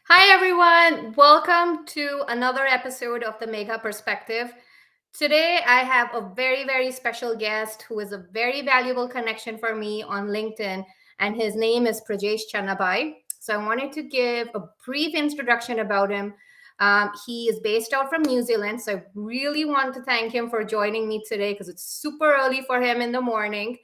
Hi, everyone. Welcome to another episode of the Megha Perspective. Today, I have a very, very special guest who is a very valuable connection for me on LinkedIn, and his name is Chhanabhai. So, I wanted to give a brief introduction about him. He is based out from New Zealand, so I really want to thank him for joining me today because it's super early for him in the morning.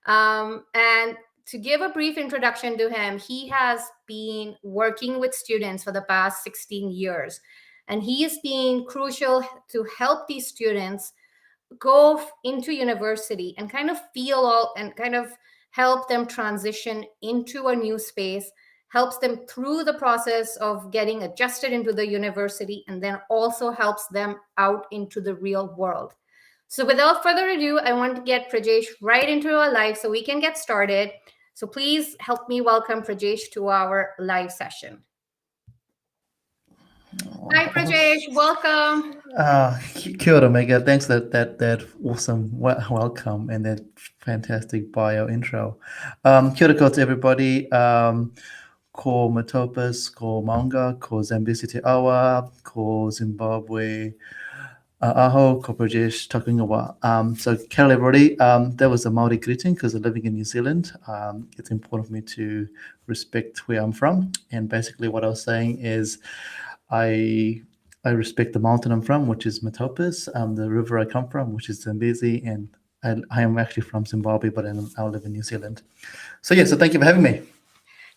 And to give a brief introduction to him, he has been working with students for the past 16 years. And he is being crucial to help these students into university and kind of feel all and kind of help them transition into a new space, helps them through the process of getting adjusted into the university, and then also helps them out into the real world. So, without further ado, I want to get Prajesh right into our live so we can get started. So, please help me welcome Prajesh to our live session. Hi, Prajesh. Welcome. Kia ora, Megha. Thanks for that awesome welcome and that fantastic bio intro. Kia ora koutou, everybody. Ko Matopus, ko Maunga, ko Zambezi Te Awa, ko Zimbabwe, aho, ko Prajesh, takungawa. So, kia ora, everybody. That was a Maori greeting because I'm living in New Zealand. It's important for me to respect where I'm from. And basically what I was saying is I I respect the mountain I'm from, which is Matopus, the river I come from, which is Zambezi, and I am actually from Zimbabwe, but I live in New Zealand. So thank you for having me.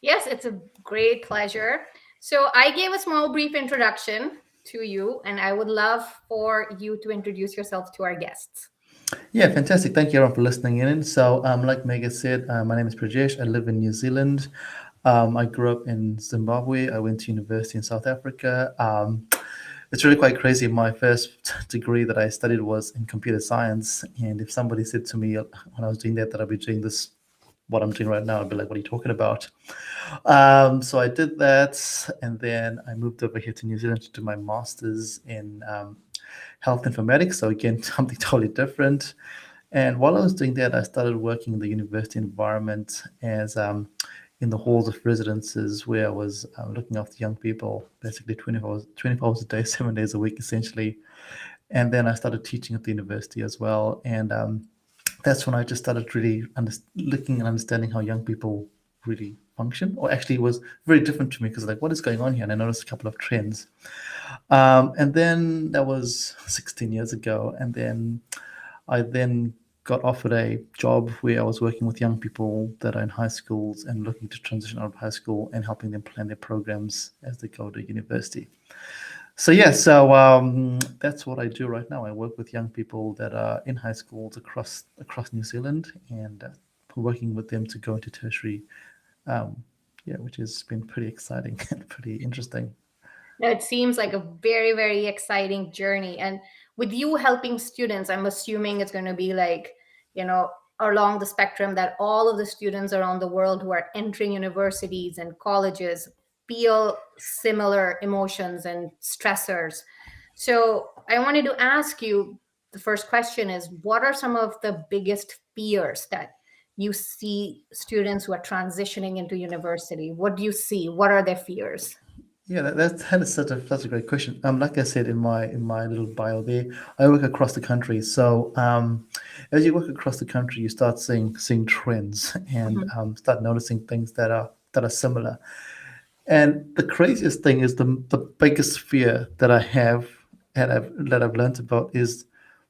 Yes, it's a great pleasure. So, I gave a small brief introduction to you, and I would love for you to introduce yourself to our guests. Yeah, fantastic. Thank you everyone for listening in. So, like Megha said, my name is Prajesh. I live in New Zealand. I grew up in Zimbabwe. I went to university in South Africa. It's really quite crazy. My first degree that I studied was in computer science. And if somebody said to me when I was doing that I'd be doing this, what I'm doing right now, I'd be like, what are you talking about? So I did that. And then I moved over here to New Zealand to do my master's in health informatics. So again, something totally different. And while I was doing that, I started working in the university environment as in the halls of residences where I was looking after young people, basically 24 hours a day, 7 days a week, essentially. And then I started teaching at the university as well. And that's when I just started really looking and understanding how young people really function, or actually it was very different to me because like, what is going on here? And I noticed a couple of trends. And then that was 16 years ago. And then I then got offered a job where I was working with young people that are in high schools and looking to transition out of high school and helping them plan their programs as they go to university. So that's what I do right now. I work with young people that are in high schools across New Zealand and working with them to go into tertiary. Which has been pretty exciting and pretty interesting. Now, it seems like a very, very exciting journey. And with you helping students, I'm assuming it's going to be like, you know, along the spectrum that all of the students around the world who are entering universities and colleges feel similar emotions and stressors. So I wanted to ask you, the first question is, what are some of the biggest fears that you see students who are transitioning into university? What do you see? What are their fears? Yeah, that is such a great question. Like I said in my little bio there, I work across the country. So as you work across the country, you start seeing trends and Mhm. start noticing things that are similar. And the craziest thing is the biggest fear that I have that I've learned about is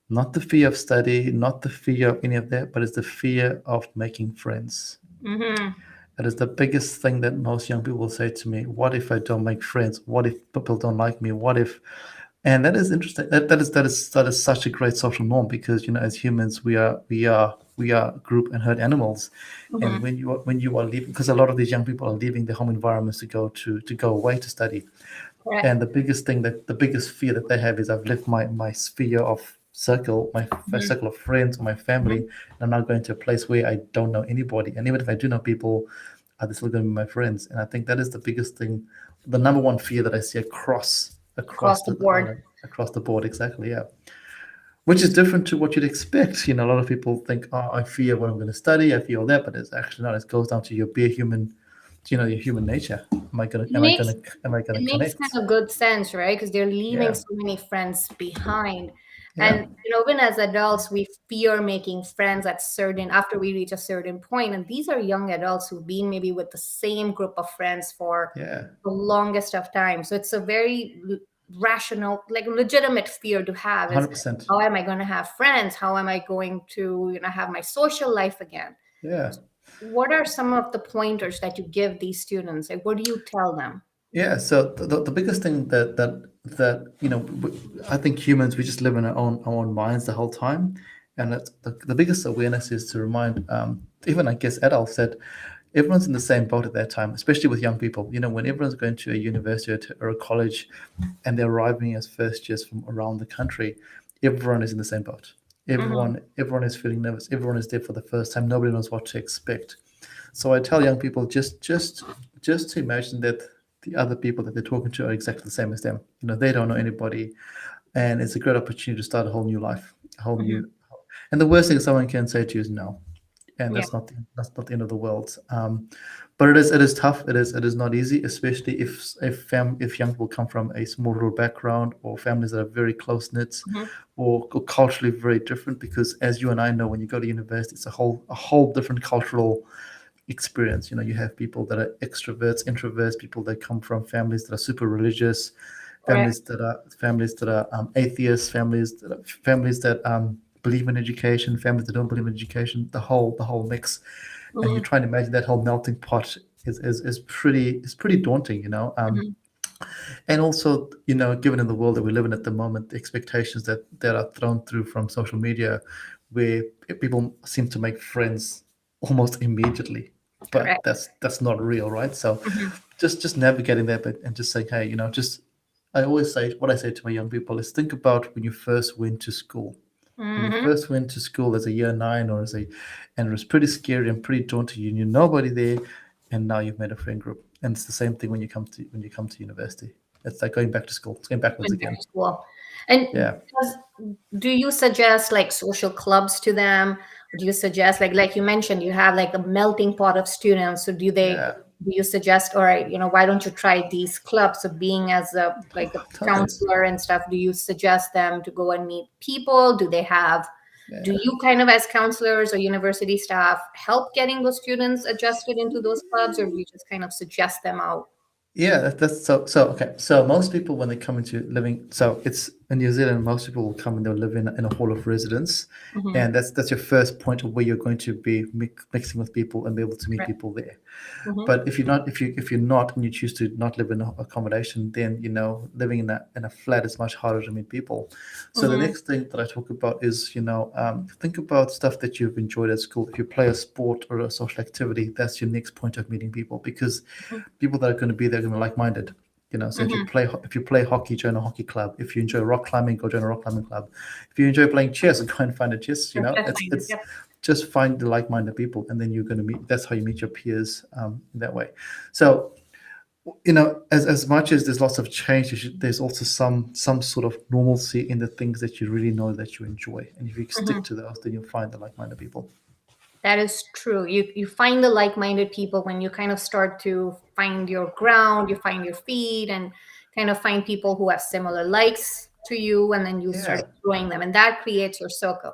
not the fear of study, not the fear of any of that, but it's the fear of making friends. Mhm. That is the biggest thing that most young people say to me. What if I don't make friends? What if people don't like me? What if? And that is interesting. That is such a great social norm because as humans we are group and herd animals, and Mhm. when you are leaving, because a lot of these young people are leaving their home environments to go away to study, Correct. and the biggest fear that they have is I've left my sphere of circle, my Mhm. circle of friends, my family, Mhm. and I'm now going to a place where I don't know anybody. And even if I do know people, are they still going to be my friends? And I think that is the biggest thing, the number one fear that I see across Across across the the board. across the board. Exactly, yeah. Which is different to what you'd expect. A lot of people think, oh, I fear what I'm going to study, I fear all that, but it's actually not. It goes down to your bare human your human nature. Am I gonna It am I makes gonna am I it gonna makes connect? kind of good sense, right? Because they're leaving Yeah, so many friends behind. yeah, And even as adults, we fear making friends at certain after we reach a certain point. And these are young adults who've been maybe with the same group of friends for yeah, the longest of time. So it's a very rational, like legitimate fear to have is 100%. how am I going to have friends? How am I going to, have my social life again? Yeah. What are some of the pointers that you give these students? Like, what do you tell them? Yeah, so the biggest thing that I think humans, we just live in our own minds the whole time, and the biggest awareness is to remind, even I guess adults, that everyone's in the same boat at that time, especially with young people. When everyone's going to a university or a college, and they're arriving as first years from around the country, everyone is in the same boat. Mm-hmm. Everyone is feeling nervous. Everyone is there for the first time. Nobody knows what to expect. So I tell young people, just to imagine that the other people that they're talking to are exactly the same as them. They don't know anybody, and it's a great opportunity to start a whole new life, a whole Mm-hmm. new. And the worst thing someone can say to you is no, and Yeah. that's not the end of the world. But it is tough. It is not easy, especially if young people come from a small rural background, or families that are very close knit, Mm-hmm. or culturally very different. Because as you and I know, when you go to university, it's a whole different cultural experience. You have people that are extroverts, introverts, people that come from families that are super religious, Right. families that are atheists, families that believe in education, families that don't believe in education, the whole mix. And you Mm-hmm. try and imagine that whole melting pot is pretty daunting. Mm-hmm. And also, given in the world that we live in at the moment, the expectations that are thrown through from social media, where people seem to make friends almost immediately, but Correct. that's not real, right? So Mm-hmm. just navigating that bit and just saying, hey, just I always say, what I say to my young people is, think about when you first went to school. When you Mm-hmm. first went to school as a year nine, and it was pretty scary and pretty daunting. You knew nobody there, and now you've made a friend group. And it's the same thing when you come to university. It's like going back to school. It's going backwards Went back again. to school. And Yeah, do you suggest like social clubs to them? Or do you suggest like you mentioned, you have like a melting pot of students. So yeah, do you suggest, all right, why don't you try these clubs? So being as a totally. counselor and stuff, do you suggest them to go and meet people? Do Yeah. you kind of as counselors or university staff help getting those students adjusted into those clubs, or do you just kind of suggest them out? Yeah, that's so okay. So most people, when they come into living, so it's in New Zealand, most people will come and they'll live in a hall of residence, Mm-hmm. and that's your first point of where you're going to be mixing with people and be able to meet Right. people there. Mm-hmm. But if you're not and you choose to not live in accommodation, then living in a flat is much harder to meet people. So the Mm-hmm. next thing that I talk about is, think about stuff that you've enjoyed at school. If you play a sport or a social activity, that's your next point of meeting people, because people that are going to be there are going to be like-minded. So if you Mm-hmm. play hockey, join a hockey club. If you enjoy rock climbing, go join a rock climbing club. If you enjoy playing chess, go and find a chess. It's Yep. just find the like-minded people, and then you're going to meet. That's how you meet your peers, that way. So as much as there's lots of change, there's also some sort of normalcy in the things that you really know that you enjoy, and if you stick Mm-hmm. to those, then you'll find the like-minded people. That is true. You find the like-minded people when you kind of start to find your ground, you find your feet, and kind of find people who have similar likes to you, and then you Yeah, start growing them, and that creates your circle.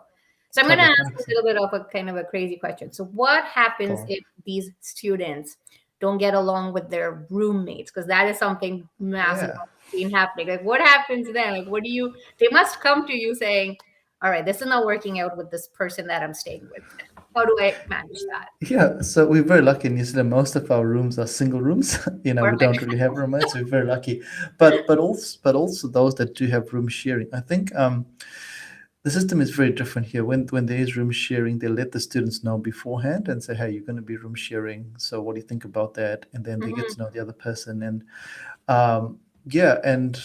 So I'm going to totally, ask a 100%. little bit of a kind of a crazy question. So what Go happens on. if these students don't get along with their roommates? Because that is something massive Yeah. I've seen happening. Like what happens then? Like what do you? They must come to you saying, "All right, this is not working out with this person that I'm staying with. How do I manage that?" Yeah, so we're very lucky in New Zealand. Most of our rooms are single rooms. We Perfect. don't really have roommates. So we're very lucky, but also those that do have room sharing. I think the system is very different here. When there is room sharing, they let the students know beforehand and say, "Hey, you're going to be room sharing. So what do you think about that?" And then they get Hmm. to know the other person, and yeah, and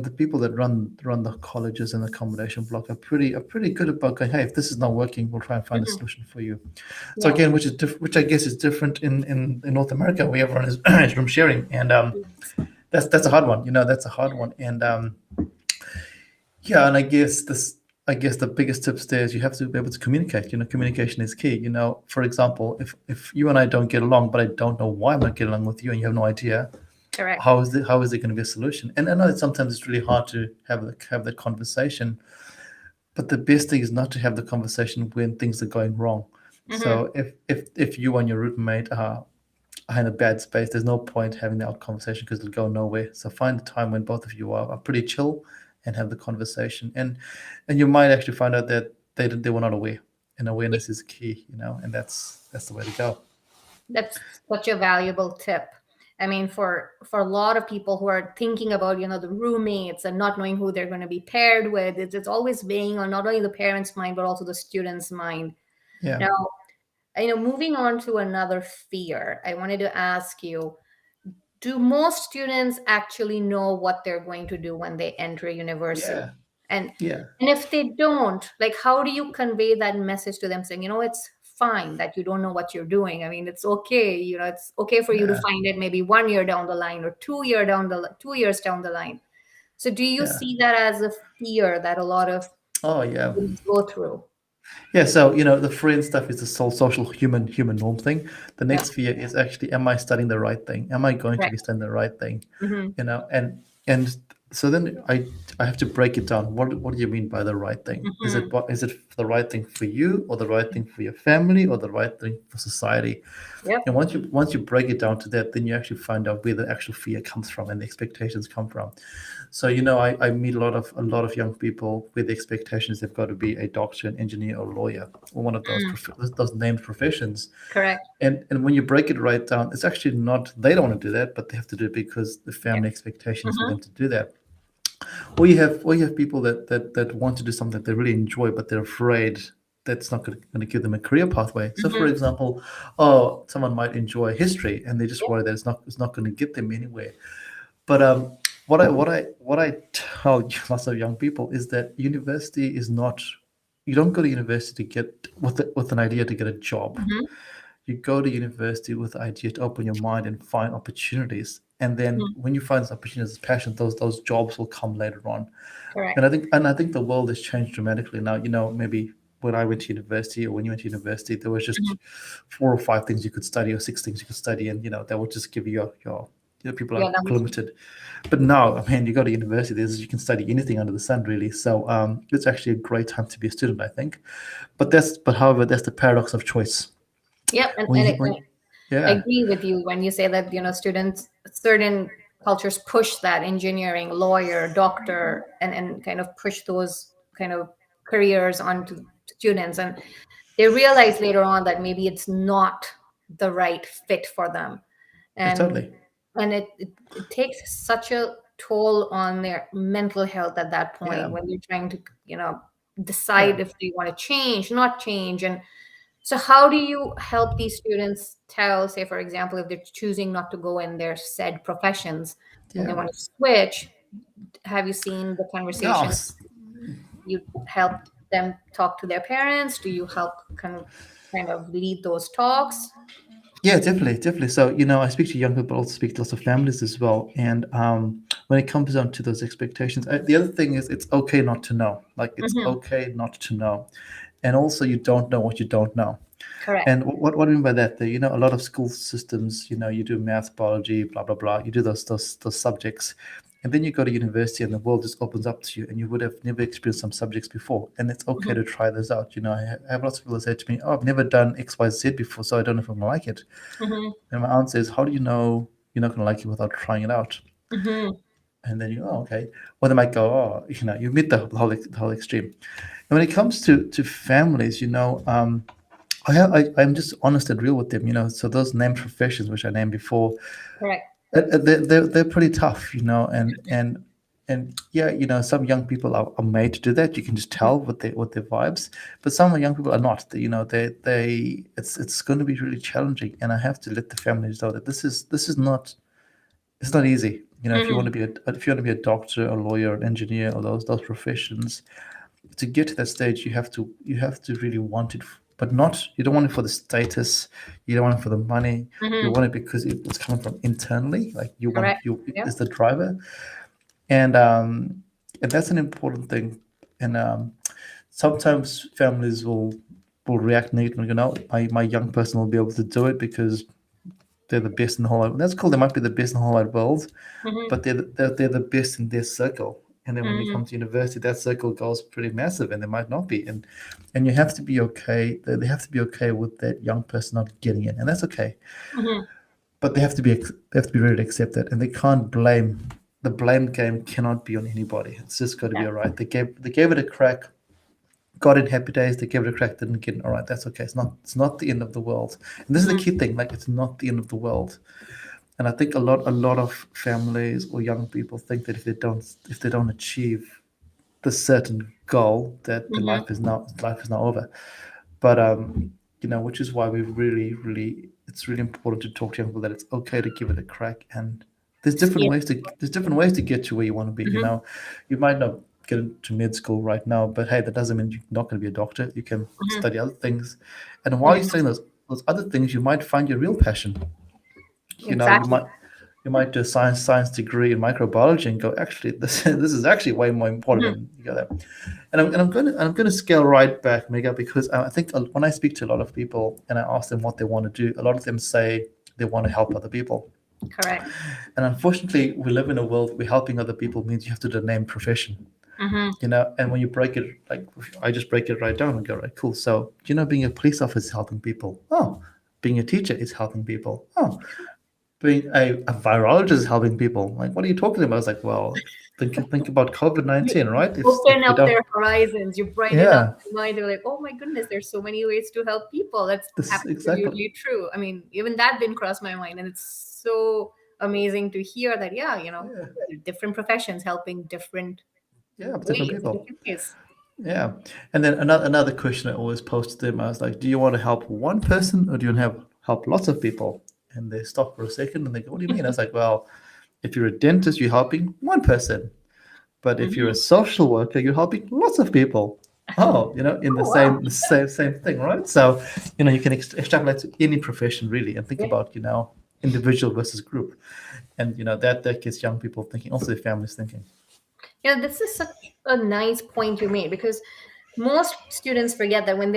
the people that run the colleges and accommodation block are pretty good about going, hey, if this is not working, we'll try and find a Hmm. solution for you. So Yeah. again, which I guess is different in North America, where everyone is, is room sharing, and that's a hard one. That's a hard one, and yeah, and I guess this. I guess the biggest tips there is you have to be able to communicate. Communication is key. For example, if you and I don't get along, but I don't know why I'm not getting along with you, and you have no idea, Correct. how is it going to be a solution? And I know that sometimes it's really hard to have that conversation, but the best thing is not to have the conversation when things are going wrong. Mm-hmm. So if you and your roommate are in a bad space, there's no point having that conversation because it'll go nowhere. So find a time when both of you are pretty chill and have the conversation, and you might actually find out that they were not aware. And awareness is key, and that's the way to go. That's such a valuable tip. I mean, for a lot of people who are thinking about, the roommates and not knowing who they're going to be paired with, it's always weighing on not only the parents' mind but also the students' mind. Yeah, Now, moving on to another fear, I wanted to ask you, do most students actually know what they're going to do when they enter university? yeah, And yeah, and if they don't, like, how do you convey that message to them, saying, it's fine that you don't know what you're doing. I mean, it's okay. It's okay for you to yeah, find it maybe 1 year down the line or 2 years down the line. So do you yeah. see that as a fear that a lot of Oh yeah. students go through? Yeah, so the friend stuff is the social human norm thing. The Yeah, next fear is actually, am I studying the right thing? Am I going to be correct. studying the right thing? Mm-hmm. And so then I have to break it down. What do you mean by the right thing? Is Mm-hmm. it the right thing for you, or the right thing for your family, or the right thing for society? Yep. And once you break it down to that, then you actually find out where the actual fear comes from and the expectations come from. So I meet a lot of young people with the expectations they've got to be a doctor, an engineer, or a lawyer, or one of those Mm, those named professions. correct. And when you break it right down, it's actually not they don't want to do that, but they have to do it because the Yeah. family expectations for Mm-hmm. them to do that. Or you have people that want to do something that they really enjoy, but they're afraid that's not going to give them a career pathway. So, for Mm-hmm. example, oh, someone might enjoy history, and they just Yep. worry that it's not going to get them anywhere. But what I tell lots of young people is that university is not. You don't go to university to get with an idea to get a job. Mm-hmm. You go to university with the idea to open your mind and find opportunities. And then Mm-hmm. when you find those opportunities, passion, those jobs will come later on. Correct. And I think the world has changed dramatically now. Maybe when I went to university, or when you went to university, there was Mm-hmm. just 4 or 5 things you could study, or 6 things you could study, and that would just give you your people Yeah, are that was. limited. But now, I mean, you go to university, you can study anything under the sun, really. So it's actually a great time to be a student, I think. However, that's the paradox of choice. Yep. And, When and you, it, when I Yeah, agree with you when you say that, students, certain cultures push that engineering, lawyer, doctor, and kind of push those kind of careers onto students. And they realize later on that maybe it's not the right fit for them. yeah, And totally. it takes such a toll on their mental health at that Yeah, point when they're trying to, yeah. decide if they want to change, not change. And so, how do you help these students tell, say, for example, if they're choosing not to go in their said professions and they Yeah. want to switch? Have you seen the Oh, conversation? You help them talk to their parents? Do you help kind of lead those talks? yeah, definitely, definitely. So, I speak to young people, also speak to lots of families as well. And when it comes down to those expectations, the other thing is it's okay not to know. Like, it's Hmm. okay not to know. And also, you don't know what you don't know. Correct. And what I mean by that, a lot of school systems, you do math, biology, blah blah blah. You do those subjects, and then you go to university, and the world just opens up to you, and you would have never experienced some subjects before, and it's okay Hmm. to try those out. I have lots of people that say to me, "Oh, I've never done X, Y, Z before, so I don't know if I'm gonna like it." Hmm. And my answer is, how do you know you're not gonna like it without trying it out? Hmm. And then oh, okay. Or they might go, oh, you meet the whole extreme. And when it comes to families, I'm just honest and real with them. So those named professions, which I named before, Correct. they're pretty tough. And yeah, some young people are made to do that. You can just tell with their vibes. But some young people are not. It's going to be really challenging, and I have to let the families know that this is not it's not easy. If you want Hmm. to be a doctor, a lawyer, an engineer, or those professions, to get to that stage, you have to really want it, but not you don't want it for the status, you don't want it for the money, you Hmm. want it because it's coming from internally, like you want Correct. you Yep. is the driver, and that's an important thing. And sometimes families will react negatively. You know, my young person will be able to do it because they're the best in the whole wide. That's cool. They might be the best in the whole wide world, Mm-hmm. but they're the best in their circle. And then when you Mm-hmm. come to university, that circle goes pretty massive, and they might not be. And you have to be okay. They have to be okay with that young person not getting in, and that's okay. Mm-hmm. But they have to be ready to accept that, and they can't blame. The blame game cannot be on anybody. It's just got to be Yeah. all right. They gave it a crack, got in happy days. They gave it a crack, didn't get in. All right, that's okay. It's not the end of the world. And this is the Mm-hmm. key thing. Like, it's not the end of the world. And I think a lot of families or young people think that if they don't achieve the certain goal, that the Mm-hmm. life is now over. But which is why we really it's really important to talk to young people that it's okay to give it a crack. And Yeah. there's different ways to get to where you want to be. Mm-hmm. You might not get into med school right now, but hey, that doesn't mean you're not going to be a doctor. You can Mm-hmm. study other things, and while you're Mm-hmm. studying those other things, you might find your real passion. You Exactly. might do a science degree in microbiology and go, actually, this is actually way more important Mm-hmm. than you go there. And I'm going to scale right back, Mega, because I think when I speak to a lot of people and I ask them what they want to do, a lot of them say they want to help other people. Correct. And unfortunately, we live in a world where helping other people means you have to do a named profession. Mm-hmm. And when you break it, like, I just break it right down and go, right, cool. So, being a police officer is helping people. Oh, being a teacher is helping people. Oh, being a virologist is helping people. Like, what are you talking about? It's like, well, think about COVID You 19, right? open If we up don't, their horizons, you brighten up yeah, their mind. They're like, oh my goodness, there's so many ways to help people. That's this exactly. absolutely true. I mean, even that didn't cross my mind. And it's so amazing to hear that, yeah, Yeah, different professions helping different yeah, different ways, in people. different ways. Yeah, and then another question I always pose to them, I was like, do you want to help one person or do you want to help lots of people? And they stop for a second and they go, what do you mean? I was like, well, if you're a dentist, you're helping one person. But if you're a Hmm. social worker, you're helping lots of people. Oh, in the Oh, wow. same thing, right? So, you can extrapolate to any profession really, and think Yeah. about individual versus group, and that gets young people thinking, also their families thinking. This is such a nice point you made because most students forget that when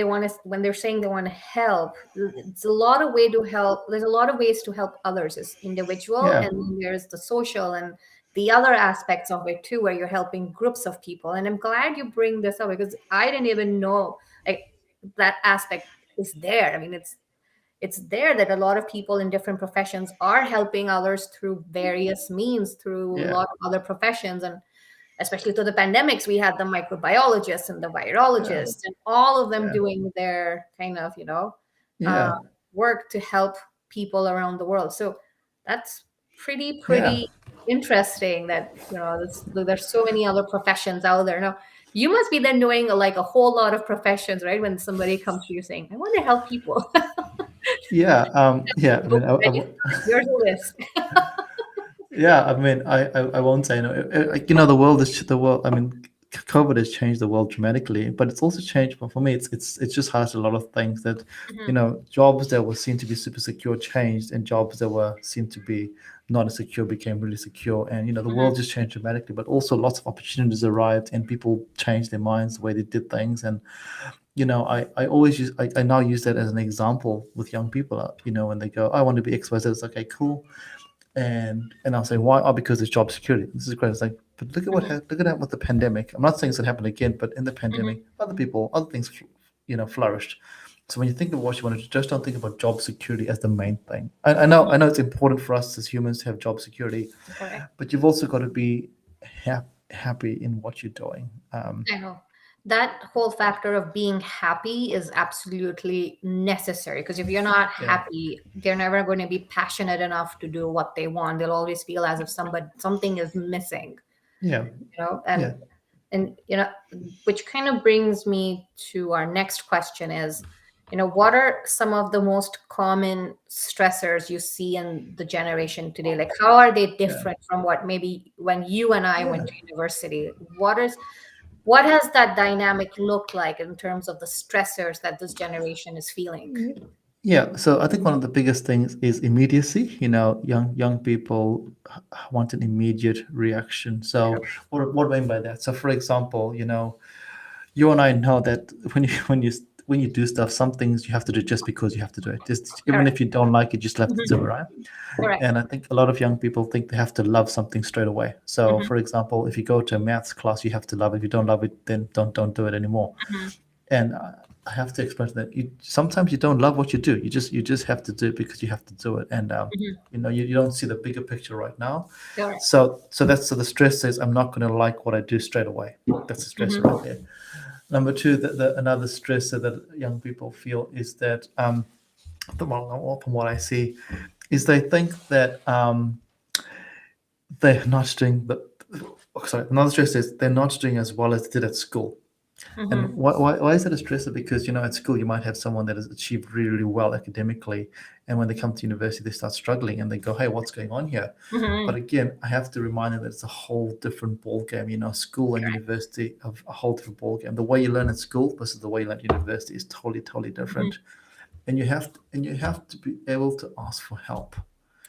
they're saying they want to help, it's a lot of way to help. There's a lot of ways to help others as individual, Yeah, and then there's the social and the other aspects of it too, where you're helping groups of people. And I'm glad you bring this up because I didn't even know like that aspect is there. I mean, it's there that a lot of people in different professions are helping others through various means, through a yeah, lot of other professions. And especially through the pandemics, we had the microbiologists and the yeah, virologists, and all of them yeah, doing their kind of, uh, yeah, work to help people around the world. So that's yeah, pretty interesting that, there's so many other professions out there. Now, you must be then doing like a whole lot of professions, right? When somebody comes to you saying, I want to help people. yeah. The Yeah. I book mean, ready? Here's a list. yeah. I mean, I won't say no. The world. I mean, COVID has changed the world dramatically, but it's also changed. But for me, it's just highlighted a lot of things that, Mhm. jobs that were seen to be super secure changed, and jobs that were seen to be not as secure became really secure, and the Mhm. world just changed dramatically. But also, lots of opportunities arrived, and people changed their minds, the way they did things, and I always I now use that as an example with young people. When they go, I want to be XYZ, it's okay, cool. And I'll say, why? Oh, because it's job security. This is great. It's like, but Mhm. look at that with the pandemic. I'm not saying it's going to happen again, but in the Mhm. pandemic, other things, flourished. So when you think of what you want to do, just don't think about job security as the main thing. I know it's important for us as humans to have job security, Correct. but you've also got to be happy in what you're doing. I know. That whole factor of being happy is absolutely necessary because if you're not Yeah, happy, they're never going to be passionate enough to do what they want. They'll always feel as if something is missing, yeah, you know, and yeah, and you know, which kind of brings me to our next question is, what are some of the most common stressors you see in the generation today? Like how are they yeah, different from what maybe when you and I yeah. went to university? What has that dynamic looked like in terms of the stressors that this generation is feeling? Yeah, so I think one of the biggest things is immediacy. Young people want an immediate reaction. So what do I mean by that? So for example, you and I know that when you do stuff, some things you have to do just because you have to do it. Just even Correct. if you don't like it, you still have to do Mhm. it, right? Correct. And I think a lot of young people think they have to love something straight away. So, Mhm. for example, if you go to a maths class, you have to love it. If you don't love it, then don't do it anymore. Mhm. And I have to explain that sometimes you don't love what you do. You just have to do it because you have to do it. And Mhm. you don't see the bigger picture right now. Correct. So the stress says I'm not going to like what I do straight away. That's the stressor right Mhm. there. Number two, another stressor that young people feel is that from what I see, is they think that they're not doing the. Sorry, another stress is they're not doing as well as they did at school. And Mhm. why is that a stressor? Because at school you might have someone that has achieved really, really well academically, and when they come to university they start struggling, and they go, "Hey, what's going on here?" But Mhm. again, I have to remind them that it's a whole different ball game. School and Correct. university are a whole different ball game. The way you learn at school versus the way you learn at university is totally, totally Mhm. different. And you have to be able to ask for help.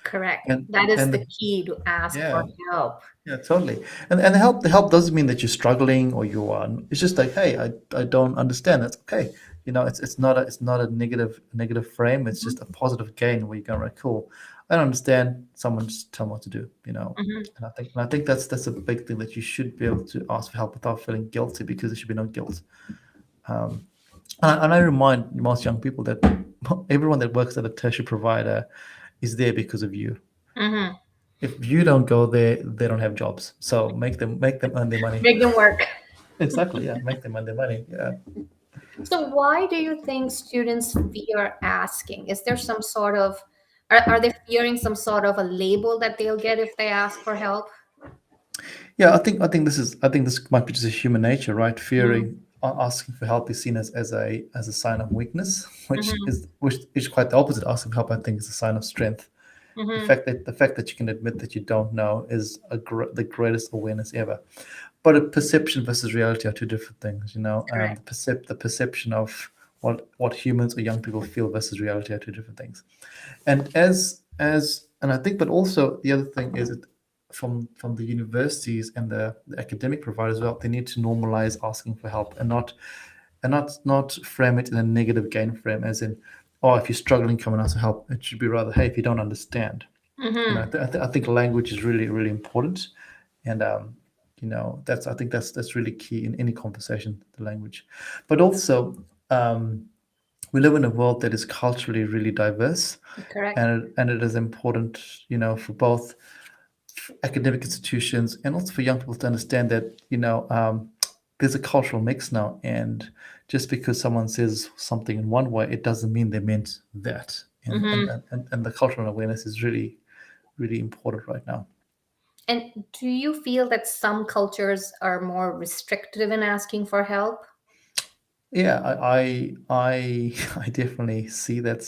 Correct. And That is and the key to ask for yeah, help. yeah, totally. And the help doesn't mean that you're struggling or you are. It's just like, hey, I don't understand. That's okay. It's not a negative frame. It's Mhm. just a positive gain where you go, right, cool. I don't understand. Someone just tell me what to do. Mhm. And I think that's a big thing, that you should be able to ask for help without feeling guilty, because there should be no guilt. Um, and I remind most young people that everyone that works at a tertiary provider is there because of you. Mhm. If you don't go there, they don't have jobs. So make them earn their money. Make them work. Exactly, yeah. Make them earn their money. Yeah. So why do you think students fear asking? Is there some sort of are they fearing some sort of a label that they'll get if they ask for help? Yeah, I think this might be just a human nature, right? Mhm. Fearing asking for help is seen as a sign of weakness, which Mhm. is quite the opposite. Asking for help, I think, is a sign of strength. The Mhm. fact that the fact that you can admit that you don't know is the greatest awareness ever. But perception versus reality are two different things. Correct. The perception of what humans or young people feel versus reality are two different things. And I think, but also the other thing is that from the universities and the academic providers as well, they need to normalize asking for help, and not frame it in a negative gain frame, as in, oh, if you're struggling, come and ask for help. It should be rather, hey, if you don't understand. Mhm. I think language is really, really important. And that's I think that's really key in any conversation, the language. But also, um, we live in a world that is culturally really diverse, Correct. and it is important, for both academic institutions and also for young people to understand that, there's a cultural mix now, and just because someone says something in one way, it doesn't mean they meant that. Mhm. And the cultural awareness is really, really important right now. And do you feel that some cultures are more restrictive in asking for help? Yeah, I I definitely see that Mhm.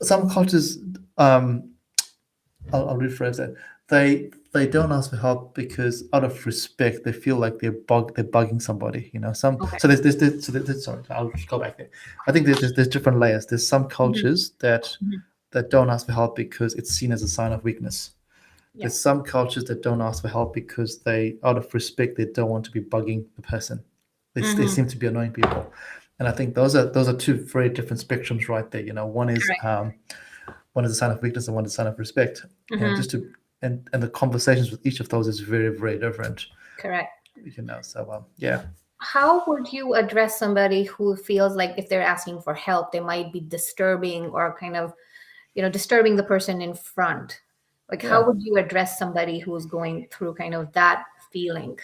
some cultures, um, I'll rephrase that. They don't ask for help because out of respect they feel like they're bugging somebody. Okay. Sorry, I'll just go back there. I think there's different layers. There's some Mhm. cultures that Mhm. that don't ask for help because it's seen as a sign of weakness. Yeah. There's some cultures that don't ask for help because out of respect, they don't want to be bugging the person. They Mhm. seem to be annoying people, and I think those are two very different spectrums right there. Correct. One is a sign of weakness and one is a sign of respect, and Mhm. just to and the conversations with each of those is very, very different. Correct. So yeah. How would you address somebody who feels like if they're asking for help, they might be disturbing or kind of, disturbing the person in front? Like, Yeah. how would you address somebody who's going through kind of that feeling?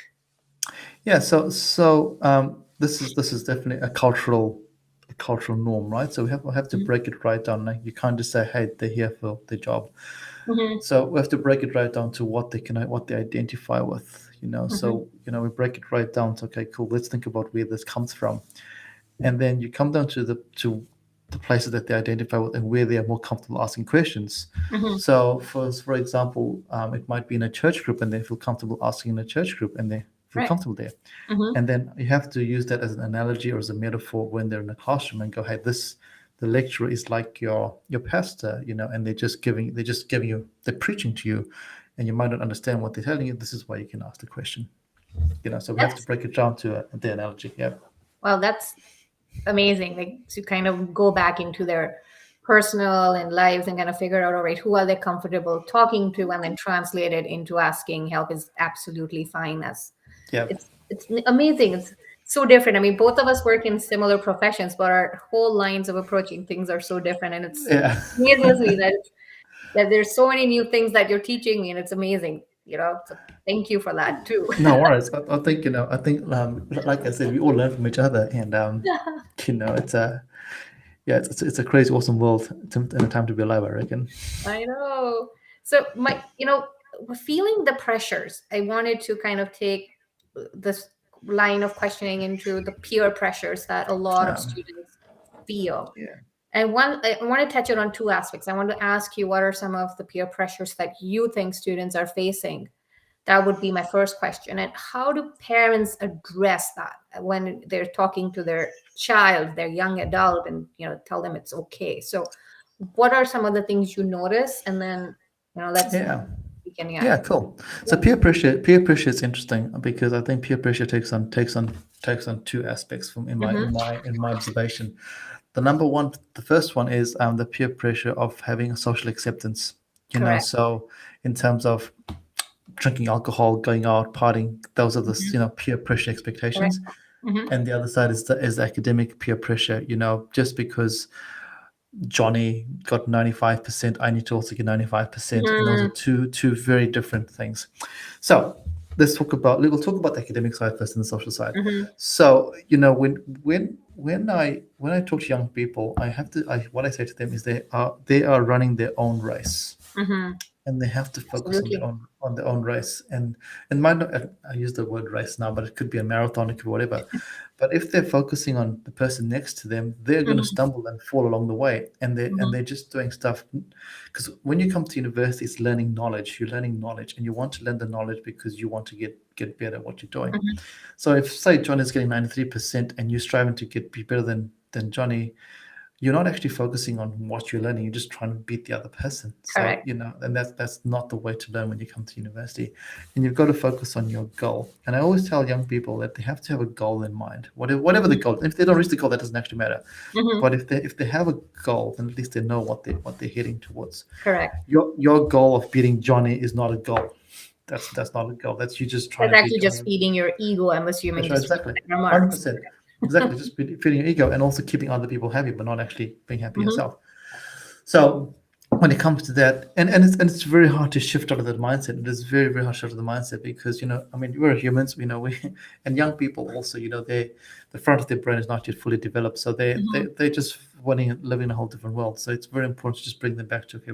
Yeah, this is definitely a cultural norm, right? So we have to break it right down. Like, you can't just say, "Hey, they're here for their job." Mm-hmm. So we have to break it right down to what they identify with. Mm-hmm. So we break it right down to, okay, cool. Let's think about where this comes from, and then you come down to the places that they identify with and where they are more comfortable asking questions. Mm-hmm. So for example, it might be in a church group, and they feel comfortable asking in a church group, and they feel Right. comfortable there. Mm-hmm. And then you have to use that as an analogy or as a metaphor when they're in a classroom, and go, hey, the lecturer is like your pastor, and they're preaching to you, and you might not understand what they're telling you. This is why you can ask the question. So we have to That's break it down to the analogy. Yeah. well, that's amazing. Like to kind of go back into their personal and lives and kind of figure out, all right, who are they comfortable talking to, and then translate it into asking help is absolutely fine. As Yeah. it's amazing. It's so different. I mean, both of us work in similar professions, but our whole lines of approaching things are so different, and it's Yeah. amazes me that there's so many new things that you're teaching me, and it's amazing. So thank you for that too. No worries. I think like I said, we all learn from each other, and it's a yeah, it's a crazy, awesome world and a time to be alive, I reckon. I know. So feeling the pressures, I wanted to kind of take this line of questioning into the peer pressures that a lot of Um, students feel. yeah. And I want to touch it on two aspects. I want to ask you, what are some of the peer pressures that you think students are facing? That would be my first question. And how do parents address that when they're talking to their child, their young adult, and tell them it's okay? So, what are some of the things you notice? And then, let's Yeah. begin. Yeah. Yeah, cool. So peer pressure is interesting because I think peer pressure takes on two aspects from in my Mm-hmm. in my in my observation. The first one is the peer pressure of having a social acceptance. Correct. So in terms of drinking alcohol, going out, partying, those are the Mm-hmm. peer pressure Correct. expectations. Mm-hmm. And the other side is the academic peer pressure. Just because Johnny got 95%, I need to also get 95%, and those are Mm-hmm. two very different things. So we'll talk about the academic side first and the social side. Mm-hmm. So when I talk to young people, what I say to them is they are running their own race, Mm-hmm. and they have to focus on their Absolutely. own race. And might not, I use the word race now, but it could be a marathon, it could be whatever. But if they're focusing on the person next to them, they're going to Mm-hmm. stumble and fall along the way, and they and Mm-hmm. they're just doing stuff. Because when you come to university, it's learning knowledge. You're learning knowledge, and you want to learn the knowledge because you want to get better at what you're doing. Mm-hmm. So if, say, John is getting 93% and you're striving to be better than Johnny, you're not actually focusing on what you're learning. You're just trying to beat the other person. So, Correct. and that's not the way to learn when you come to university. And you've got to focus on your goal. And I always tell young people that they have to have a goal in mind, whatever the Mm-hmm. goal. If they don't reach the goal, that doesn't actually matter. Mm-hmm. But if they have a goal, then at least they know what they're heading towards. Correct. Your goal of beating Johnny is not a goal. That's not a goal. That's you just trying That's to beat actually Johnny. just feeding your ego, I'm assuming, That's right, just from exactly. that remarks. 100%. Exactly. Just feeding your ego and also keeping other people happy, but not actually being happy Mm-hmm. yourself. So when it comes to that, and it's very hard to shift out of that mindset. It is very, very hard to shift out of the mindset because, I mean, we're humans, we and young people also, the front of their brain is not yet fully developed. So Mm-hmm. they just living in a whole different world. So it's very important to just bring them back to, okay,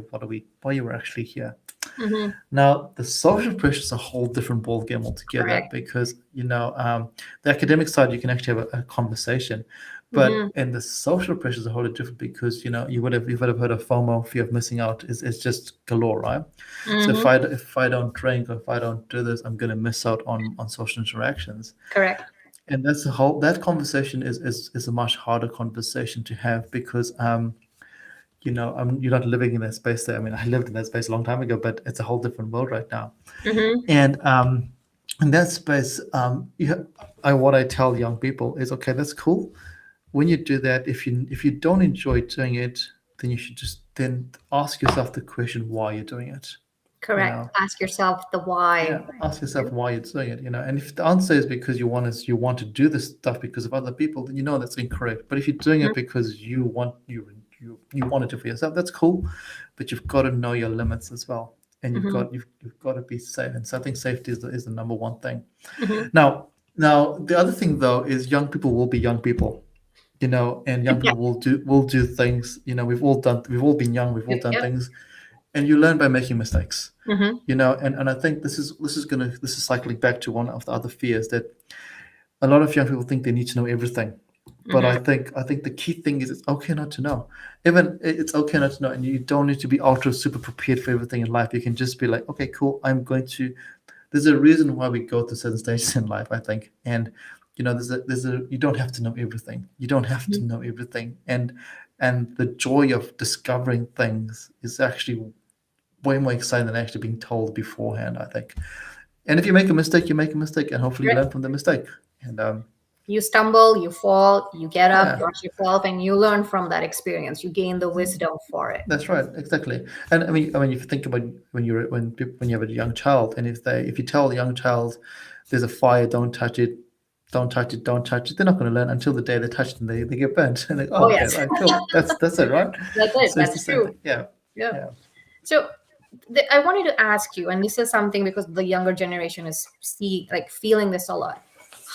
why you were actually here. Mm-hmm. Now, the social pressure is a whole different ball game altogether Correct. because, the academic side, you can actually have a conversation. Mm-hmm. But and the social pressure is a whole lot different because, you would have heard of FOMO, fear of missing out, is just galore, right? So if Mm-hmm. I don't drink or if I don't do this, I'm going to miss out on social interactions. Correct. And that conversation is a much harder conversation to have because you're not living in that space there. I mean, I lived in that space a long time ago, but it's a whole different world right now. Mm-hmm. And in that space, what I tell young people is, okay, that's cool. When you do that, if you don't enjoy doing it, then you should just then ask yourself the question why you're doing it. You Correct. know, Ask yourself the why. yeah, ask yourself why you're doing it. And if the answer is because you want to do this stuff because of other people, then that's incorrect. But if you're doing Mhm. it because you want to do for yourself, that's cool. But you've got to know your limits as well, and you've Mhm. got you've got to be safe. And so I think safety is the number one thing. Mhm. Now the other thing though is young people will be young people, and young Yeah. people will do things. We've all been young, we've all Yep. done Yep. things, and you learn by making mistakes. Mhm. And I think this is cycling back to one of the other fears that a lot of young people think they need to know everything. But Mhm. I think the key thing is it's okay not to know. Even it's okay not to know, and you don't need to be ultra super prepared for everything in life. You can just be like, okay, cool. There's a reason why we go through certain stages in life, I think. And there's a you don't have to know everything. You don't have to Mhm. know everything. And the joy of discovering things is actually way more exciting than actually being told beforehand, I think. And if you make a mistake, you make a mistake, and hopefully you Right. learn from the mistake. And You stumble, you fall, you get up, yeah, brush yourself, and you learn from that experience. You gain the wisdom for it. that's right, exactly. And I mean, if you think about when you have a young child, and if you tell a young child there's a fire, don't touch it, don't touch it, don't touch it, they're not going to learn until the day they touch it and they get burnt. And like, oh, Oh okay, yes, right, cool. That's it, right? that's it. So it's the That's same true. thing. Yeah, Yeah. yeah, So I wanted to ask you, and this is something because the younger generation is feeling this a lot.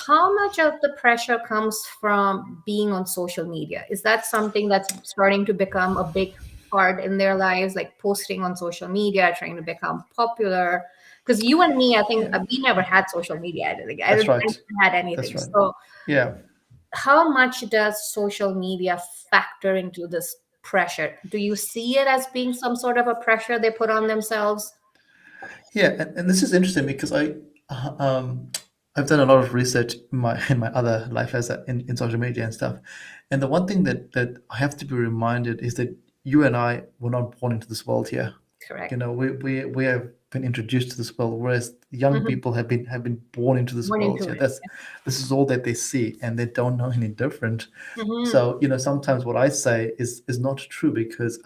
How much of the pressure comes from being on social media? Is that something that's starting to become a big part in their lives, like posting on social media, trying to become popular? Because you and me, I think yeah. we never had social media. I That's didn't right. had That's anything. right. So Yeah. how much does social media factor into this pressure? Do you see it as being some sort of a pressure they put on themselves? Yeah, and this is interesting because uh, um, I've done a lot of research in my other life as in social media and stuff, and the one thing that I have to be reminded is that you and I were not born into this world here. Correct. You know, we have been introduced to this world, whereas young Hmm. people have been born into this Born world into here. it. This is all that they see, and they don't know any different. Hmm. So sometimes what I say is not true because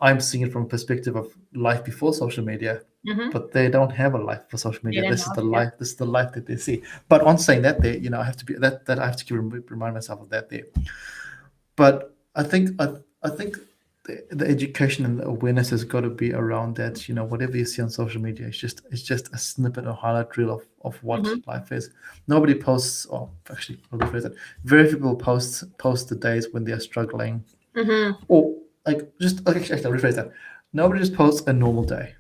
I'm seeing it from a perspective of life before social media, Hmm. but they don't have a life for social They media. didn't This is have. the Yeah. life. This is the life that they see. But on saying that, I have to be that I have to remind myself of that there. But I think the education and the awareness has got to be around that. Whatever you see on social media, it's just a snippet or highlight reel of what Hmm. life is. Nobody posts, or actually, I'll rephrase that. Very few people post the days when they are struggling, Hmm. or like just okay, actually, I'll rephrase that. Nobody just posts a normal day.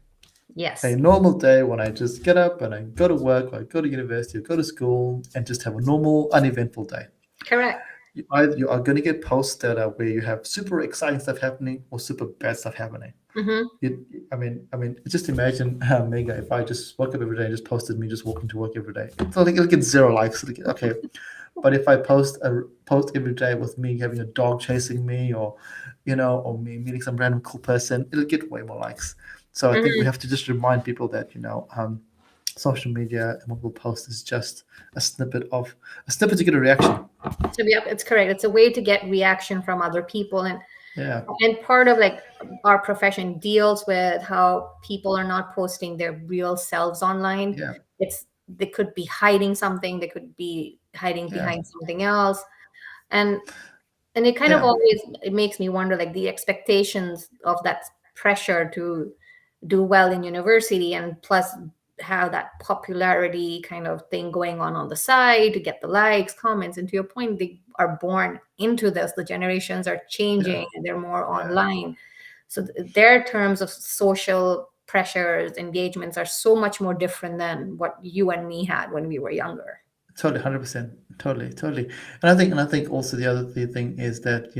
A Yes. normal day when I just get up and I go to work, or I go to university, or go to school, and just have a normal, uneventful day. Correct. You are going to get posts that are where you have super exciting stuff happening or super bad stuff happening. Hmm. I mean, just imagine, Megha, if I just woke up every day and just posted me just walking to work every day. It'll get 0 likes. Okay, but if I post every day with me having a dog chasing me, or me meeting some random cool person, it'll get way more likes. So I think we Hmm. have to just remind people that social media and what we'll post is just a snippet to get a reaction. So yep, it's correct. It's a way to get reaction from other people, Yeah, and part of like our profession deals with how people are not posting their real selves online. yeah, It's they could be hiding something, they could be hiding yeah, behind something else. And it kind of yeah, always it makes me wonder like the expectations of that pressure to do well in university, and plus have that popularity kind of thing going on the side to get the likes, comments. And to your point, they are born into this. The generations are yeah, changing and they're more yeah. online. So their terms of social pressures, engagements are so much more different than what you and me had when we were younger. Totally, 100%. Totally, totally. And I think also the thing is that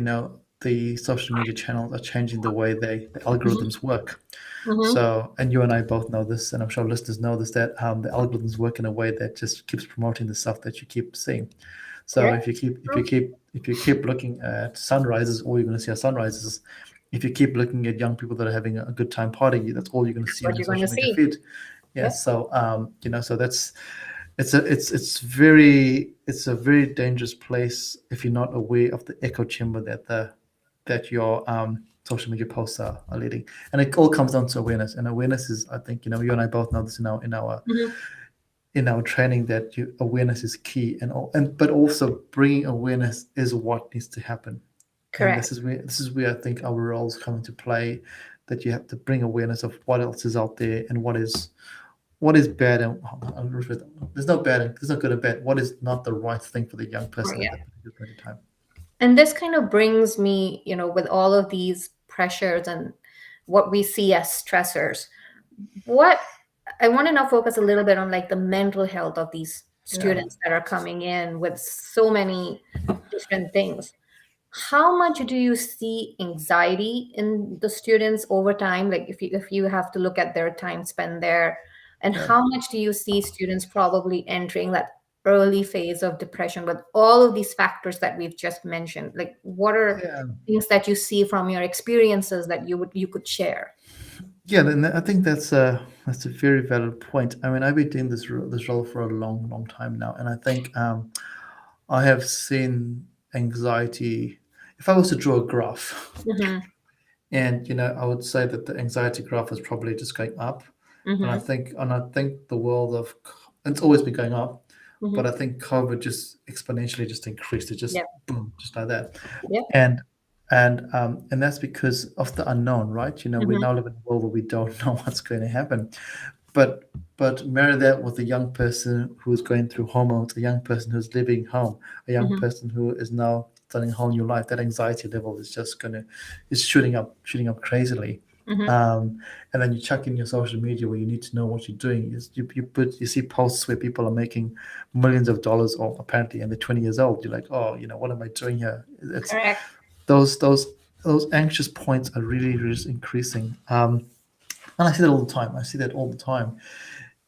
the social media channels are changing the way the Hmm. algorithms work. Hmm. So, and you and I both know this, and I'm sure listeners know this, that the algorithms work in a way that just keeps promoting the stuff that you keep seeing. So Correct. if you keep looking at sunrises, all you're going to see are sunrises. If you keep looking at young people that are having a good time partying, that's all you're going to That's see on what your you're going to social media see. feed. Yeah. Yeah. So so that's it's a very dangerous place if you're not aware of the echo chamber that your social media posts are leading. And it all comes down to awareness. And awareness is, I think, you and I both know this Hmm. in our training, that awareness is key, but also bringing awareness is what needs to happen. And Correct. this is where I think our roles come into play, that you have to bring awareness of what else is out there, and what is bad, and there's no bad and there's no good and bad. What is not the right thing for the young Or, person at yeah. that particular point in time? And this kind of brings me, with all of these pressures and what we see as stressors, what I want to now focus a little bit on like the mental health of these Yeah, students that are coming in with so many different things. How much do you see anxiety in the students over time? Like if you have to look at their time spent there, and yeah, how much do you see students probably entering that early phase of depression with all of these factors that we've just mentioned? Like what are yeah. things that you see from your experiences that you could share? Yeah, and I think that's a very valid point. I mean, I've been doing this role for a long, long time now, and I think I have seen anxiety. If I was to draw a graph, Mm-hmm. and I would say that the anxiety graph is probably just going up, and I Mm-hmm. think and I think the world of it's always been going up, but Mm-hmm. I think COVID just exponentially just increased it, just Yep. boom, just like that, Yep. and and that's because of the unknown, right? We Mm-hmm. now live in a world where we don't know what's going to happen, but marry that with a young person who's going through hormones, a young person who's living home, a young Mm-hmm. person who is now starting a whole new life. That anxiety level is just gonna is shooting up crazily. Mm-hmm. Um, and then you chuck in your social media where you need to know what you're doing. You see posts where people are making millions of dollars, or apparently, and they're 20 years old. You're like, oh, what am I doing here? It's Correct. those those those anxious points are really just increasing. And I see that all the time. I see that all the time.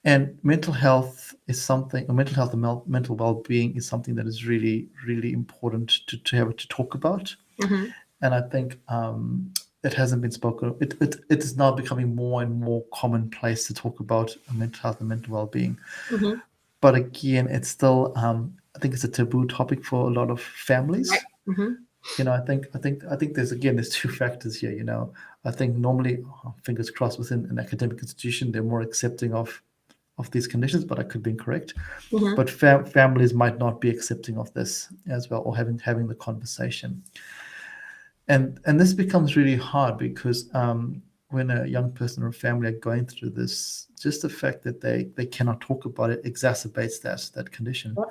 And mental health is something, or mental health and mental well-being is something that is really, really important to have to talk about. Mm-hmm. And I think it hasn't been spoken. It is now becoming more and more commonplace to talk about mental health and mental well-being. Mm-hmm. But again, it's still, I think it's a taboo topic for a lot of Right. families. Mm-hmm. I think there's two factors here. I think normally, fingers crossed, within an academic institution, they're more accepting of these conditions, but I could be incorrect. Mm-hmm. But families might not be accepting of this as well, or having the conversation, and this becomes really hard because when a young person or a family are going through this, just the fact that they cannot talk about it exacerbates that condition. Yep.